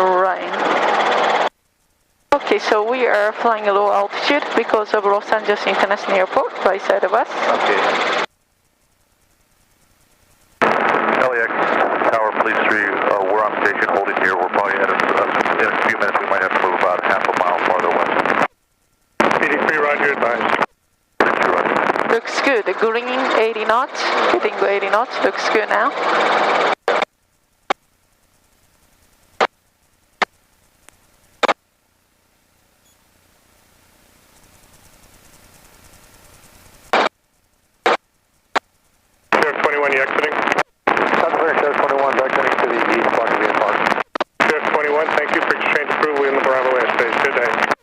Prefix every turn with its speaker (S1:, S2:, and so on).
S1: Right. Okay, so we are flying a low altitude because of Los Angeles International Airport, right side of us.
S2: Okay. LAX, Tower Police 3, we're on station holding here. We're probably in a few minutes we might have to move about half a mile farther west.
S3: PD3, roger, advised.
S2: Roger.
S1: Looks good. Green 80 knots. Hitting 80 knots. Looks good now.
S3: Sheriff 21, you exiting?
S2: Sheriff 21, exiting to the east block of the park.
S3: Sheriff 21, thank you for exchange approval in the Bravo airspace. Good day.